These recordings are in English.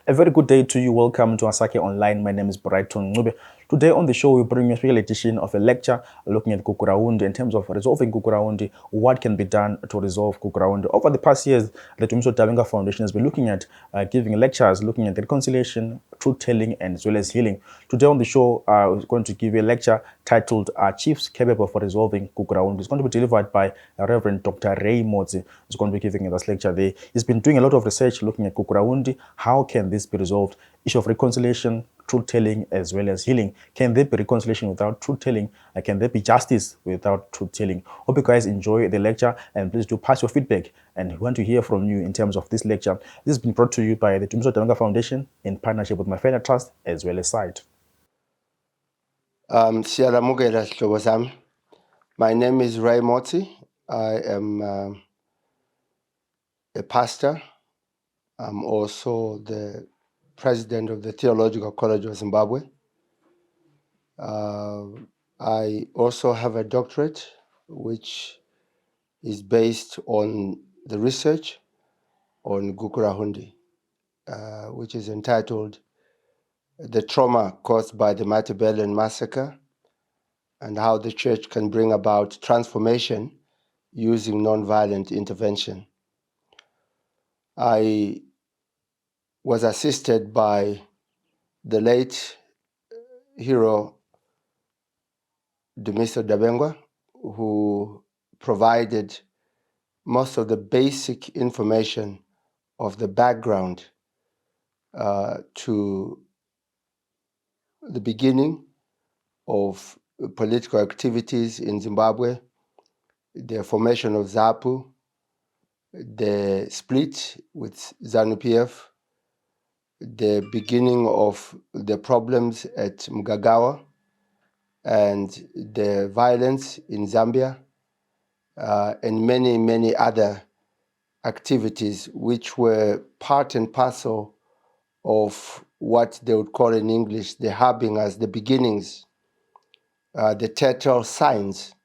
A very good day to you. Welcome to Asake Online. My name is Brighton Ngube. Today on the show, we bring you a special edition of a lecture looking at Gukurahundi in terms of resolving Gukurahundi, what can be done to resolve Gukurahundi. Over the past years, the Dabengwa Foundation has been looking at giving lectures, looking at reconciliation, truth-telling, and as well as healing. Today on the show, we're going to give you a lecture titled Chiefs Capable for Resolving Gukurahundi. It's going to be delivered by Reverend Dr. Ray Motsi. He's going to be giving this lecture there. He's been doing a lot of research looking at Gukurahundi. How can this be resolved? Issue of reconciliation, truth-telling, as well as healing. Can there be reconciliation without truth-telling? Can there be justice without truth-telling? Hope you guys enjoy the lecture, and please do pass your feedback. And we want to hear from you in terms of this lecture. This has been brought to you by the Dabengwa Foundation in partnership with my Fair Trust as well as SITE. Siyalamukela sihlobo sami. My name is Ray Motsi. I am a pastor. I'm also the president of the Theological College of Zimbabwe. I also have a doctorate which is based on the research on Gukurahundi, which is entitled The Trauma Caused by the Matabeleland Massacre and How the Church Can Bring About Transformation Using Nonviolent Intervention. I was assisted by the late hero, Mr. Dabengwa, who provided most of the basic information of the background to the beginning of political activities in Zimbabwe, the formation of ZAPU, the split with ZANU-PF, the beginning of the problems at Mgagawa, and the violence in Zambia, and many, many other activities which were part and parcel of what they would call in English the harbingers, the beginnings, the telltale signs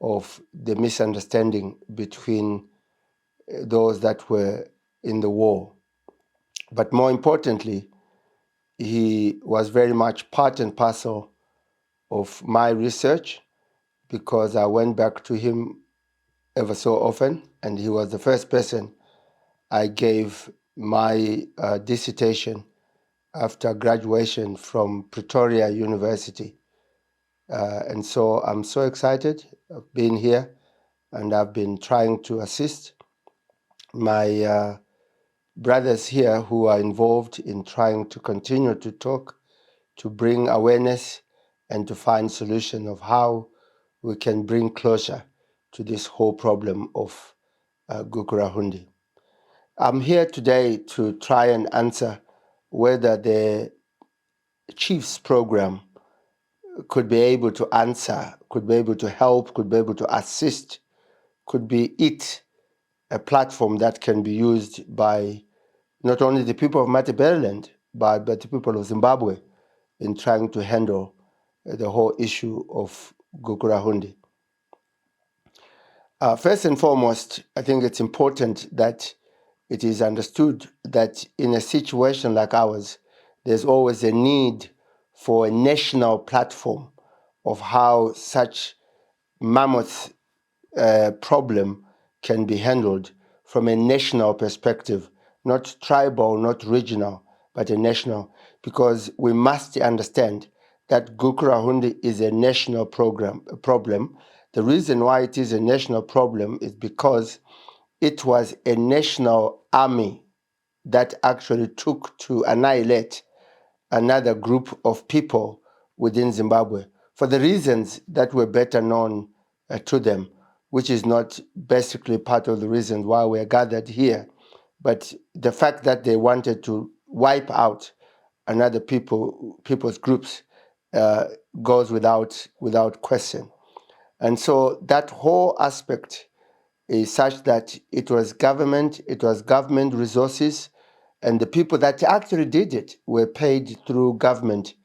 of the misunderstanding between those that were in the war. But more importantly, he was very much part and parcel of my research because I went back to him ever so often, and he was the first person I gave my dissertation after graduation from Pretoria University. And so I'm so excited of being here, and I've been trying to assist my brothers here who are involved in trying to continue to talk, to bring awareness, and to find solution of how we can bring closure to this whole problem of Gukurahundi. I'm here today to try and answer whether the Chiefs program could be able to answer, could be able to help, could be able to assist, could be a platform that can be used by not only the people of Matabeleland, but the people of Zimbabwe in trying to handle the whole issue of Gukurahundi. First and foremost, I think it's important that it is understood that in a situation like ours, there's always a need for a national platform of how such mammoth problem can be handled from a national perspective, not tribal, not regional, but a national, because we must understand that Gukurahundi is a national problem. The reason why it is a national problem is because it was a national army that actually took to annihilate another group of people within Zimbabwe for the reasons that were better known to them, which is not basically part of the reason why we're gathered here. But the fact that they wanted to wipe out another people's groups goes without question. And so that whole aspect is such that it was government resources, and the people that actually did it were paid through government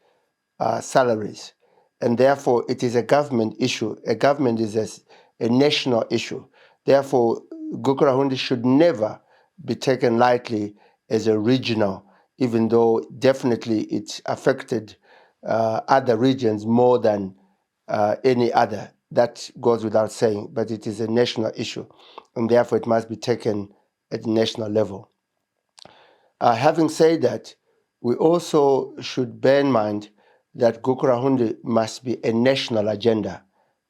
salaries. And therefore, it is a government issue. A government is a national issue. Therefore, Gukurahundi should never be taken lightly as a regional even though definitely it affected other regions more than any other. That goes without saying, but it is a national issue, and therefore it must be taken at the national level. Having said that, we also should bear in mind that Gukurahundi must be a national agenda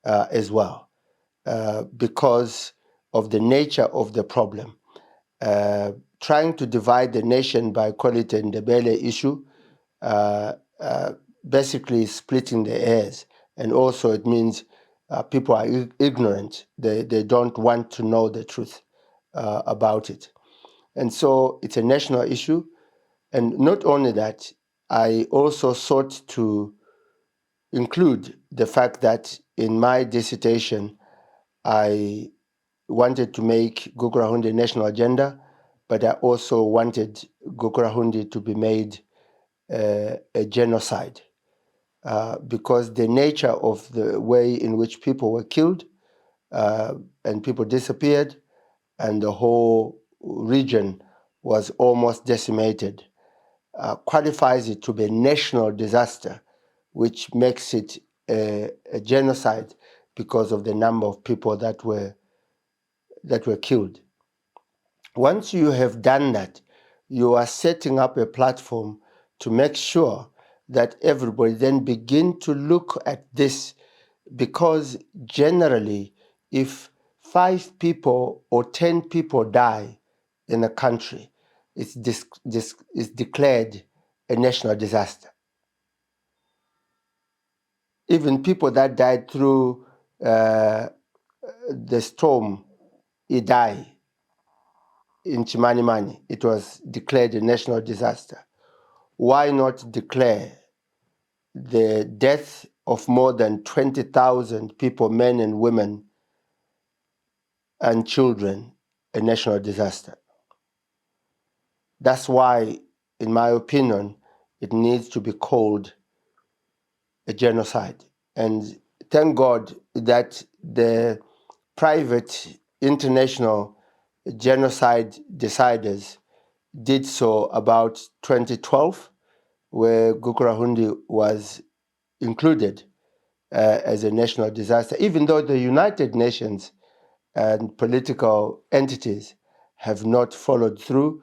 as well, because of the nature of the problem. Trying to divide the nation by call it a Ndebele issue, basically splitting the hairs, and also it means people are ignorant. They don't want to know the truth about it. And so it's a national issue. And not only that, I also sought to include the fact that in my dissertation, I wanted to make Gukurahundi a national agenda, but I also wanted Gukurahundi to be made a genocide, because the nature of the way in which people were killed and people disappeared, and the whole region was almost decimated, qualifies it to be a national disaster, which makes it a genocide because of the number of people that were killed. Once you have done that, you are setting up a platform to make sure that everybody then begin to look at this, because generally, if 5 people or 10 people die in a country, it's declared a national disaster. Even people that died through the storm Idai in Chimanimani, it was declared a national disaster. Why not declare the death of more than 20,000 people, men and women and children, a national disaster? That's why, in my opinion, it needs to be called a genocide. And thank God that the private international genocide deciders did so about 2012, where Gukurahundi was included as a national disaster, even though the United Nations and political entities have not followed through.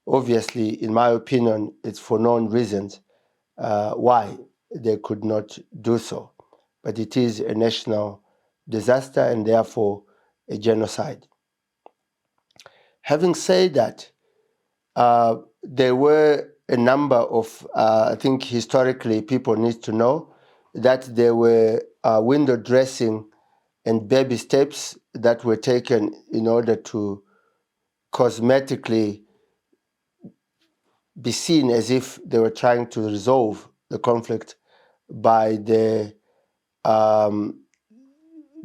Obviously, in my opinion, it's for known reasons why they could not do so. But it is a national disaster and therefore a genocide. Having said that, there were a number of, I think historically people need to know that there were window dressing and baby steps that were taken in order to cosmetically be seen as if they were trying to resolve the conflict by the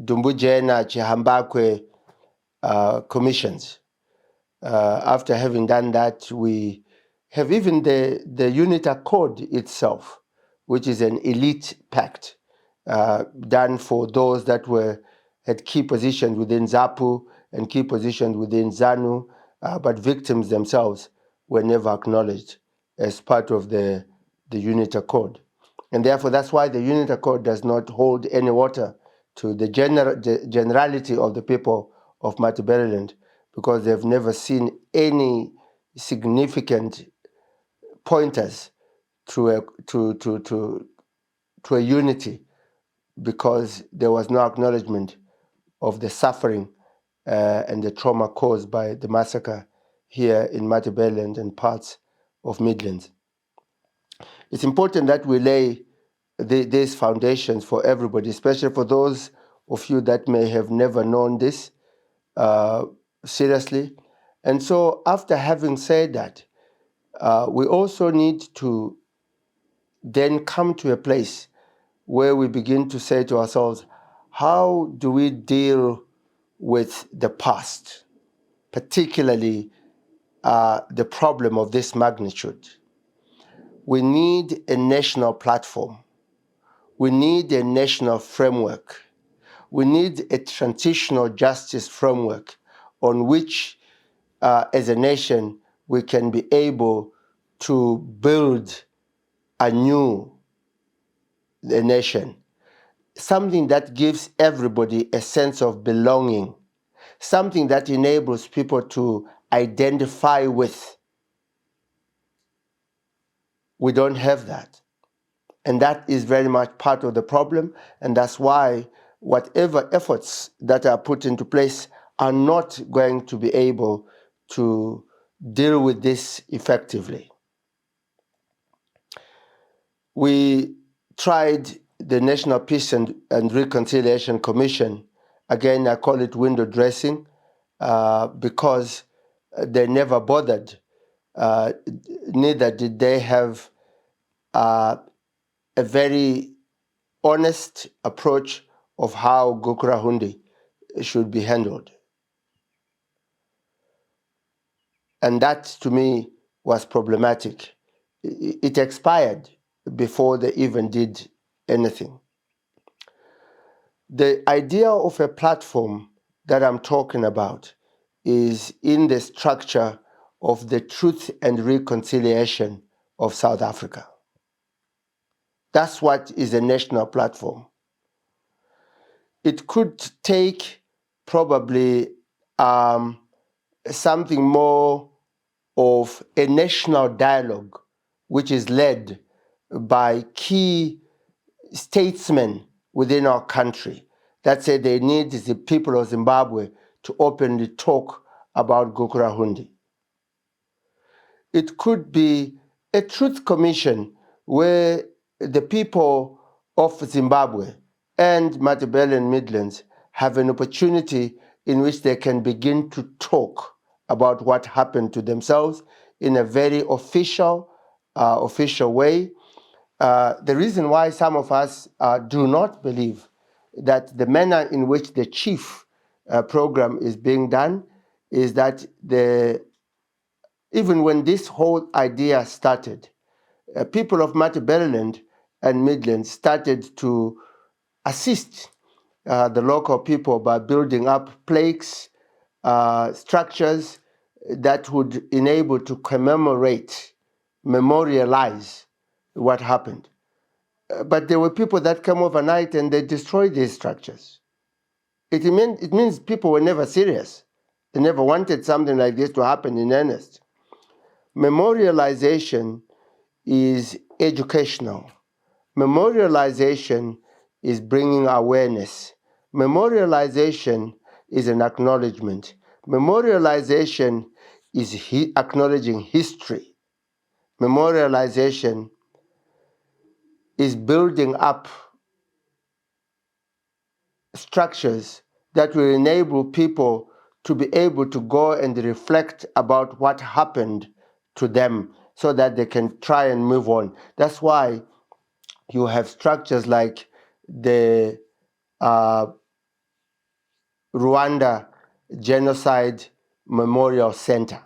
Dumbujena Chihambakwe commissions. After having done that, we have even the unit accord itself, which is an elite pact done for those that had key positions within ZAPU and key positions within ZANU, but victims themselves were never acknowledged as part of the unit accord. And therefore, that's why the unit accord does not hold any water to the generality of the people of Matabeleland, because they've never seen any significant pointers to a unity, because there was no acknowledgement of the suffering and the trauma caused by the massacre here in Matabeleland and parts of Midlands. It's important that we lay these foundations for everybody, especially for those of you that may have never known this seriously. And so after having said that, we also need to then come to a place where we begin to say to ourselves, how do we deal with the past, particularly the problem of this magnitude? We need a national platform. We need a national framework. We need a transitional justice framework on which, as a nation, we can be able to build a nation, something that gives everybody a sense of belonging, something that enables people to identify with. We don't have that. And that is very much part of the problem. And that's why whatever efforts that are put into place are not going to be able to deal with this effectively. We tried the National Peace and Reconciliation Commission. Again, I call it window dressing because they never bothered. Neither did they have a very honest approach of how Gukurahundi should be handled. And that, to me, was problematic. It expired before they even did anything. The idea of a platform that I'm talking about is in the structure of the Truth and Reconciliation of South Africa. That's what is a national platform. It could take probably something more of a national dialogue, which is led by key statesmen within our country that say they need the people of Zimbabwe to openly talk about Gukurahundi. It could be a truth commission where the people of Zimbabwe and Matabeleland Midlands have an opportunity in which they can begin to talk about what happened to themselves in a very official way. The reason why some of us do not believe that the manner in which the chief program is being done is that even when this whole idea started, people of Matabeleland and Midlands started to assist the local people by building up plaques, structures that would enable to commemorate, memorialize what happened. But there were people that came overnight and they destroyed these structures. It means people were never serious. They never wanted something like this to happen in earnest. Memorialization is educational. Memorialization is bringing awareness. Memorialization is an acknowledgement. Memorialization is acknowledging history. Memorialization is building up structures that will enable people to be able to go and reflect about what happened to them so that they can try and move on. That's why you have structures like the Rwanda Genocide Memorial Center,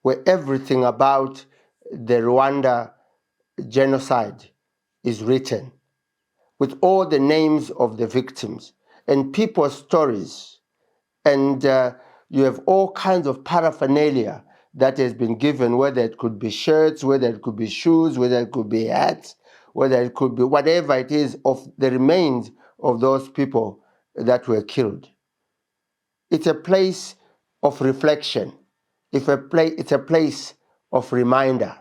where everything about the Rwanda genocide is written, with all the names of the victims and people's stories. And you have all kinds of paraphernalia that has been given, whether it could be shirts, whether it could be shoes, whether it could be hats, whether it could be whatever it is of the remains of those people that were killed. It's a place of reflection. It's a place of reminder,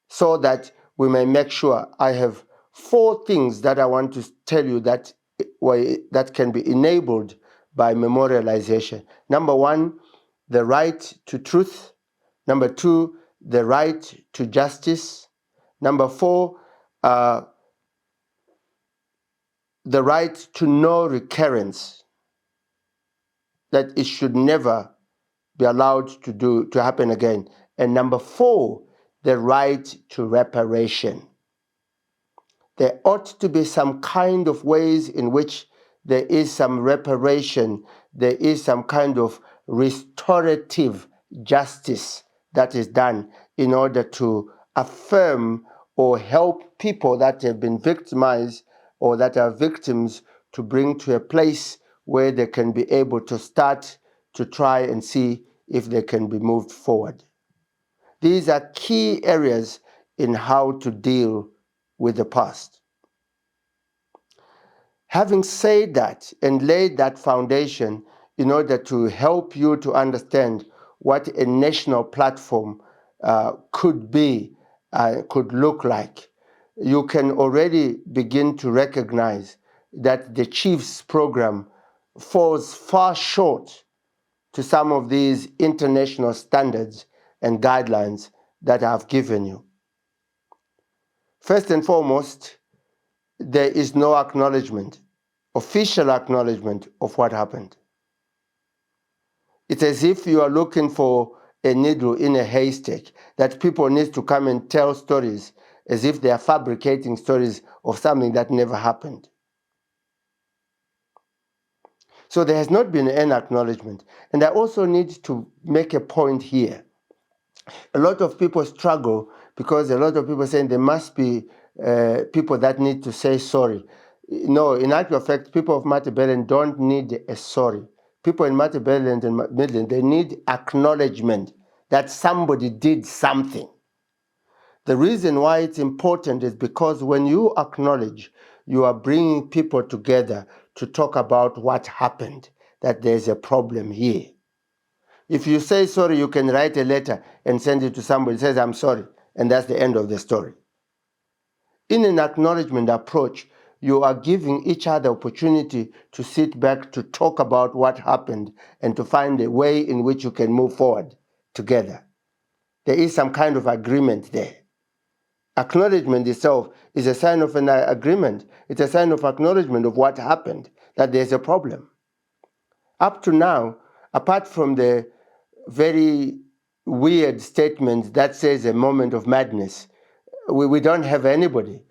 so that we may make sure. I have 4 things that I want to tell you that can be enabled by memorialization. Number 1, the right to truth. Number 2, the right to justice. Number 4, the right to no recurrence, that it should never be allowed to happen again. And number 4, the right to reparation. There ought to be some kind of ways in which there is some reparation, there is some kind of restorative justice that is done in order to affirm or help people that have been victimized or that are victims to bring to a place where they can be able to start to try and see if they can be moved forward. These are key areas in how to deal with the past. Having said that and laid that foundation in order to help you to understand what a national platform could be, could look like, you can already begin to recognize that the Chiefs program falls far short to some of these international standards and guidelines that I've given you. First and foremost, there is no acknowledgement, official acknowledgement of what happened. It's as if you are looking for a needle in a haystack, that people need to come and tell stories as if they are fabricating stories of something that never happened. So there has not been an acknowledgement. And I also need to make a point here. A lot of people struggle because a lot of people saying there must be people that need to say sorry. No, in actual fact, people of Matabeleland don't need a sorry. People in Matabeleland and Midland, they need acknowledgement that somebody did something. The reason why it's important is because when you acknowledge, you are bringing people together to talk about what happened, that there's a problem here. If you say sorry, you can write a letter and send it to somebody who says, I'm sorry, and that's the end of the story. In an acknowledgement approach, you are giving each other opportunity to sit back, to talk about what happened, and to find a way in which you can move forward together. There is some kind of agreement there. Acknowledgement itself is a sign of an agreement. It's a sign of acknowledgement of what happened, that there's a problem. Up to now, apart from the very weird statement that says a moment of madness, we don't have anybody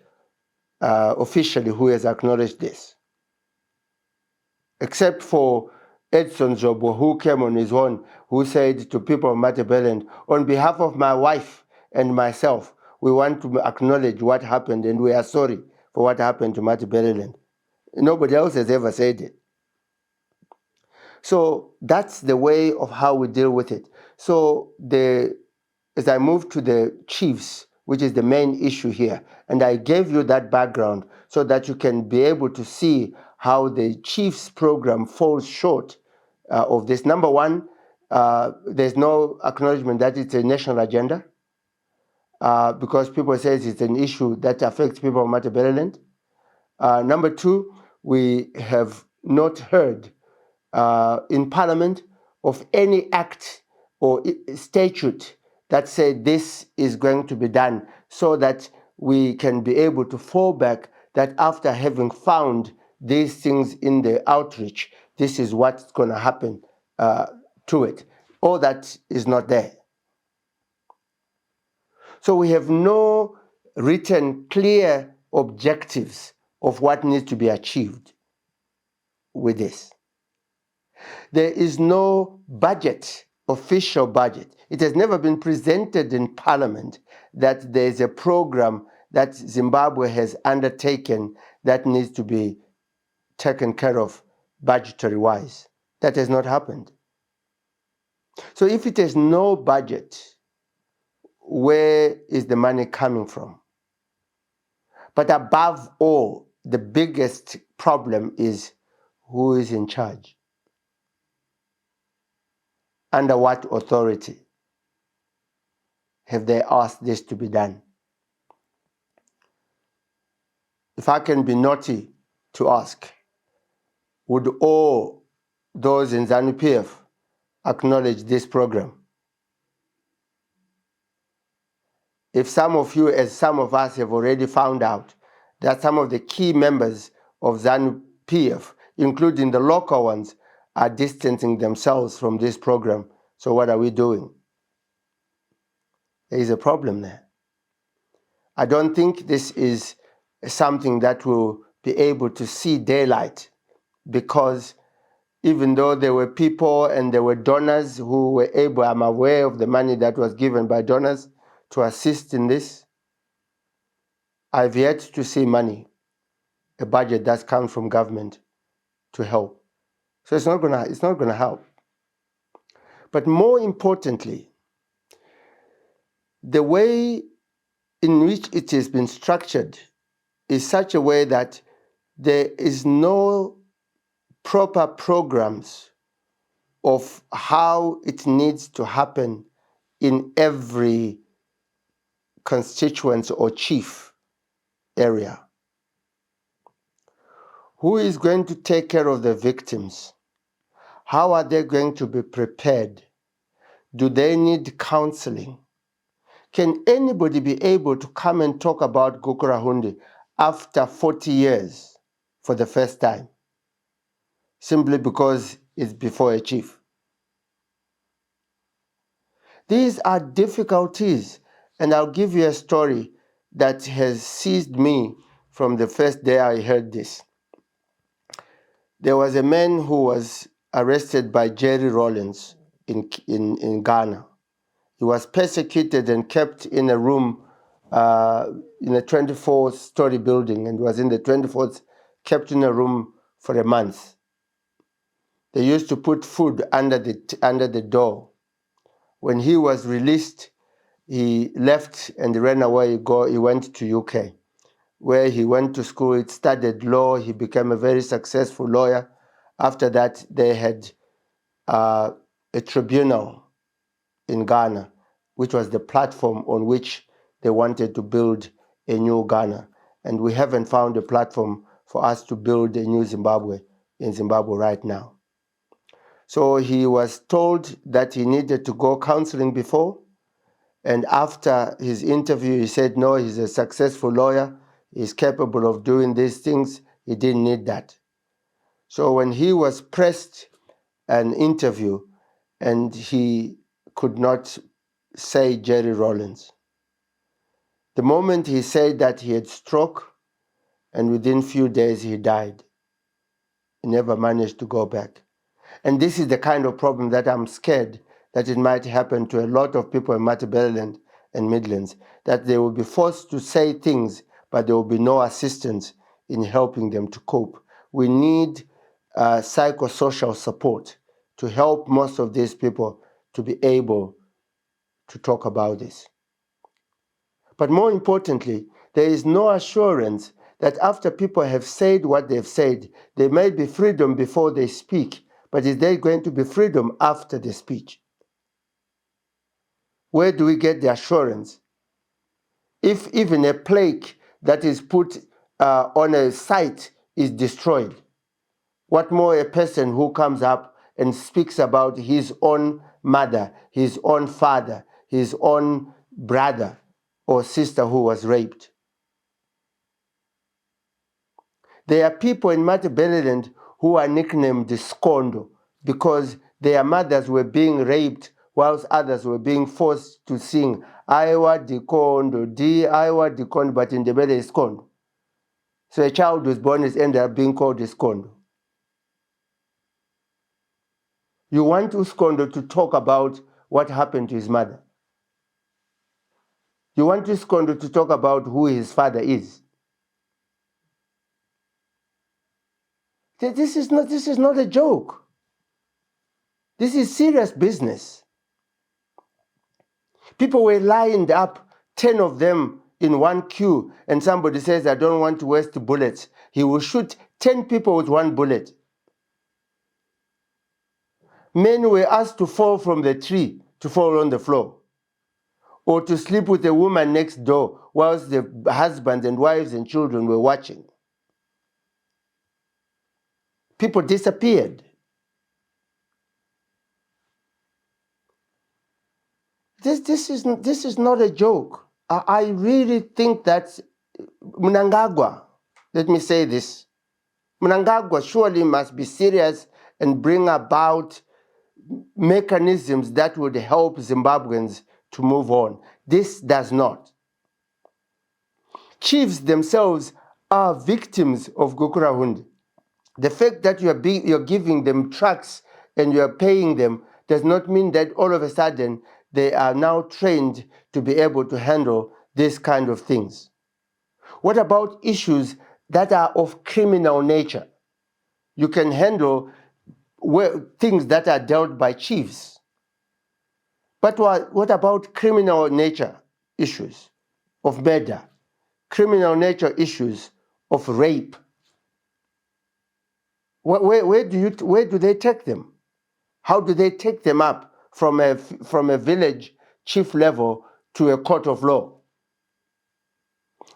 officially who has acknowledged this, except for Edson Zobo, who came on his own, who said to people of Matabeleland, on behalf of my wife and myself, we want to acknowledge what happened and we are sorry for what happened to Matabeleland. Nobody else has ever said it. So that's the way of how we deal with it. So as I move to the chiefs, which is the main issue here, and I gave you that background so that you can be able to see how the chiefs program falls short of this. Number one, there's no acknowledgement that it's a national agenda because people say it's an issue that affects people of Matabeleland. Number two, we have not heard in Parliament of any act or statute that said this is going to be done, so that we can be able to fall back that after having found these things in the outreach, this is what's going to happen to it. All that is not there. So we have no written clear objectives of what needs to be achieved with this. There is no budget, official budget. It has never been presented in Parliament that there is a program that Zimbabwe has undertaken that needs to be taken care of budgetary-wise. That has not happened. So if it has no budget, where is the money coming from? But above all, the biggest problem is who is in charge? Under what authority have they asked this to be done? If I can be naughty to ask, would all those in ZANU-PF acknowledge this program? If some of you, as some of us, have already found out that some of the key members of ZANU-PF, including the local ones, are distancing themselves from this program, so what are we doing? There is a problem there. I don't think this is something that will be able to see daylight, because even though there were people and there were donors who were able, I'm aware of the money that was given by donors to assist in this, I've yet to see money, a budget that's come from government to help. So it's not gonna help. But more importantly, The way in which it has been structured is such a way that there is no proper programs of how it needs to happen in every constituency or chief area. Who is going to take care of the victims? How are they going to be prepared? Do they need counseling? Can anybody be able to come and talk about Gukurahundi after 40 years for the first time? Simply because it's before a chief. These are difficulties, and I'll give you a story that has seized me from the first day I heard this. There was a man who was arrested by Jerry Rawlings in Ghana. He was persecuted and kept in a room in a 24-story building, and was in the 24th, kept in a room for a month. They used to put food under the door. When he was released, he left and ran away. He went to UK, where he went to school. He studied law. He became a very successful lawyer. After that, they had a tribunal in Ghana, which was the platform on which they wanted to build a new Ghana. And we haven't found a platform for us to build a new Zimbabwe in Zimbabwe right now. So he was told that he needed to go counseling before. And after his interview, he said, no, he's a successful lawyer. He's capable of doing these things. He didn't need that. So when he was pressed an interview and he could not say Jerry Rawlings, the moment he said that he had stroke, and within few days he died. He never managed to go back. And this is the kind of problem that I'm scared that it might happen to a lot of people in Matabeleland and Midlands, that they will be forced to say things, but there will be no assistance in helping them to cope. We need psychosocial support to help most of these people to be able to talk about this. But more importantly, there is no assurance that after people have said what they've said, there may be freedom before they speak, but is there going to be freedom after the speech? Where do we get the assurance? If even a plaque that is put on a site is destroyed, what more a person who comes up and speaks about his own mother, his own father, his own brother or sister who was raped? There are people in Matabeleland who are nicknamed the Skondo because their mothers were being raped whilst others were being forced to sing Aiwa Dikondo, Di Aiwa Dikondo, but in the belly is Skondo. So a child was born is ended up being called Skondo. You want Skondo to talk about what happened to his mother. You want Skondo to talk about who his father is. This is not a joke. This is serious business. People were lined up, 10 of them in one queue, and somebody says, I don't want to waste bullets. He will shoot 10 people with one bullet. Men were asked to fall from the tree, to fall on the floor, or to sleep with a woman next door whilst the husbands and wives and children were watching. People disappeared. This is not a joke. I really think that Mnangagwa, let me say this, Mnangagwa surely must be serious and bring about mechanisms that would help Zimbabweans to move on. This does not. Chiefs themselves are victims of Gukurahundi. The fact that you're giving them trucks and you're paying them does not mean that all of a sudden they are now trained to be able to handle this kind of things. What about issues that are of criminal nature? You can handle things that are dealt by chiefs. But what about criminal nature? issues of murder, criminal nature issues of rape, where do they take them? How do they take them up from a village chief level to a court of law?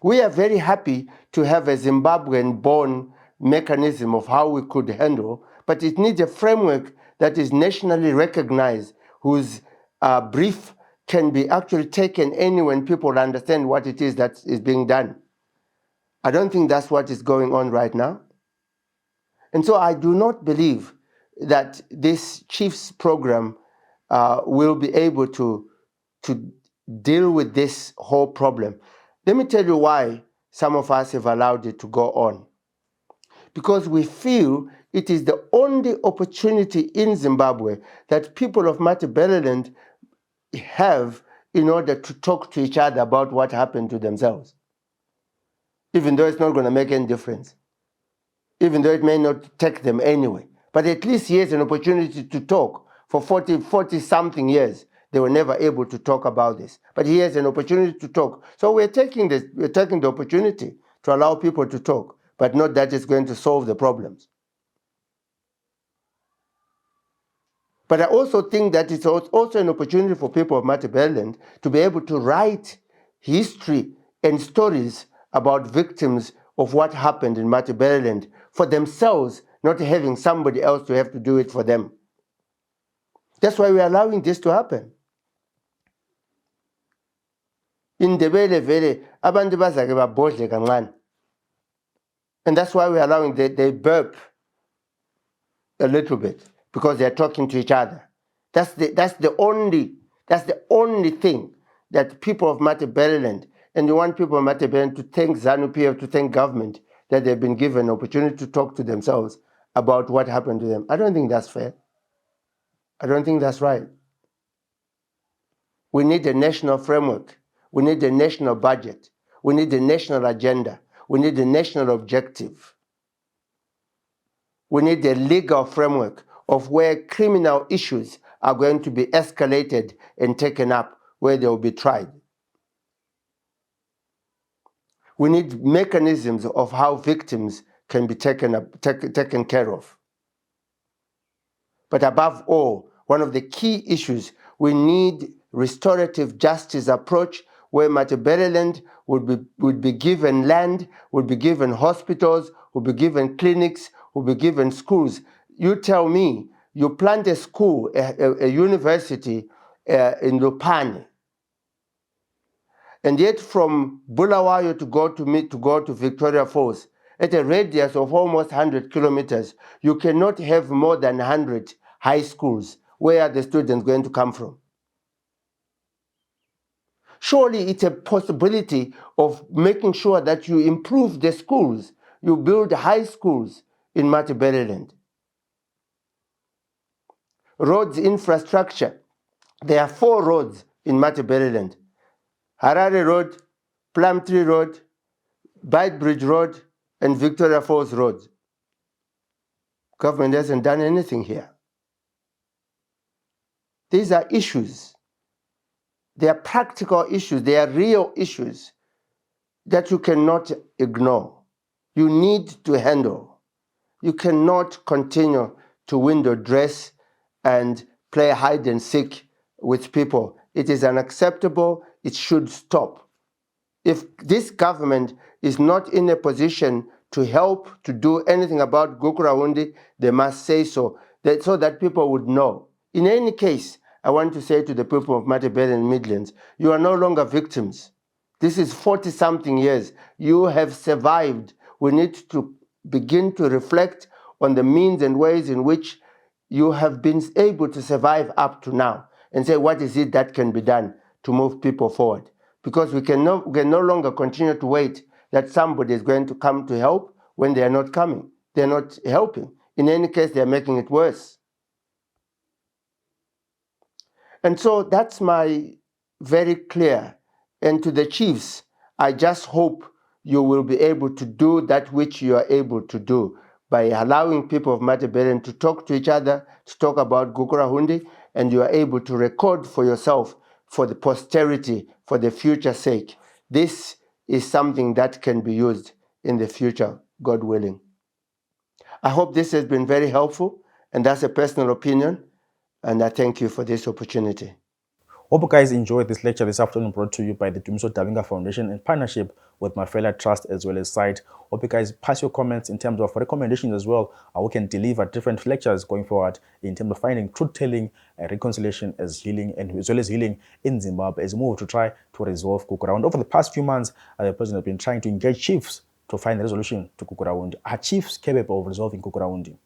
We are very happy to have a Zimbabwean-born mechanism of how we could handle, but it needs a framework that is nationally recognized, whose brief can be actually taken anywhere when people understand what it is that is being done. I don't think that's what is going on right now. And so I do not believe that this chief's program will be able to deal with this whole problem. Let me tell you why some of us have allowed it to go on. Because we feel it is the only opportunity in Zimbabwe that people of Matabeleland have in order to talk to each other about what happened to themselves. Even though it's not going to make any difference. Even though it may not take them anyway. But at least he has an opportunity to talk. For 40 something years, they were never able to talk about this. But he has an opportunity to talk. So we're taking the opportunity to allow people to talk, but not that it's going to solve the problems. But I also think that it's also an opportunity for people of Matabeleland to be able to write history and stories about victims of what happened in Matabeleland for themselves, not having somebody else to have to do it for them. That's why we're allowing this to happen. In the vele abantu bazake babhodle kancane. And that's why we're allowing they burp a little bit, because they're talking to each other. That's the only thing that people of Matabeleland, and you want people of Matabeleland to thank ZANU-PF, to thank government, that they've been given an opportunity to talk to themselves about what happened to them. I don't think that's fair. I don't think that's right. We need a national framework. We need a national budget. We need a national agenda. We need a national objective. We need a legal framework of where criminal issues are going to be escalated and taken up, where they will be tried. We need mechanisms of how victims can be taken care of. But above all, one of the key issues, we need restorative justice approach, where Matabeleland would be given land, would be given hospitals, would be given clinics, would be given schools. You tell me, you plant a school, a university in Lupane, and yet from Bulawayo to go to Victoria Falls, at a radius of almost 100 kilometers, you cannot have more than 100 high schools. Where are the students going to come from? Surely it's a possibility of making sure that you improve the schools, you build high schools in Matabeleland. Roads infrastructure. There are 4 roads in Matabeleland. Harare Road, Plumtree Road, Beitbridge Road, and Victoria Falls Road. Government hasn't done anything here. These are issues. They are practical issues. They are real issues that you cannot ignore. You need to handle. You cannot continue to window dress and play hide and seek with people. It is unacceptable. It should stop. If this government is not in a position to help to do anything about Gukurahundi, they must say so, so that people would know. In any case, I want to say to the people of Matabeleland and Midlands, you are no longer victims. This is 40-something years. You have survived. We need to begin to reflect on the means and ways in which you have been able to survive up to now, and say, what is it that can be done to move people forward? Because we can no longer continue to wait that somebody is going to come to help when they are not coming. They're not helping. In any case, they're making it worse. And so that's my very clear. And to the chiefs, I just hope you will be able to do that which you are able to do by allowing people of Matabeleland to talk to each other, to talk about Gukurahundi, and you are able to record for yourself for the posterity, for the future sake. This is something that can be used in the future, God willing. I hope this has been very helpful, and that's a personal opinion, and I thank you for this opportunity. Hope you guys enjoyed this lecture this afternoon, brought to you by the Dumiso Dabengwa Foundation in partnership with my fellow trust as well as site. Hope you guys pass your comments in terms of recommendations as well. We can deliver different lectures going forward in terms of finding truth-telling and reconciliation as healing, and as well as healing in Zimbabwe as we move to try to resolve Gukurahundi. Over the past few months, the president has been trying to engage chiefs to find a resolution to Gukurahundi. Are chiefs capable of resolving Gukurahundi?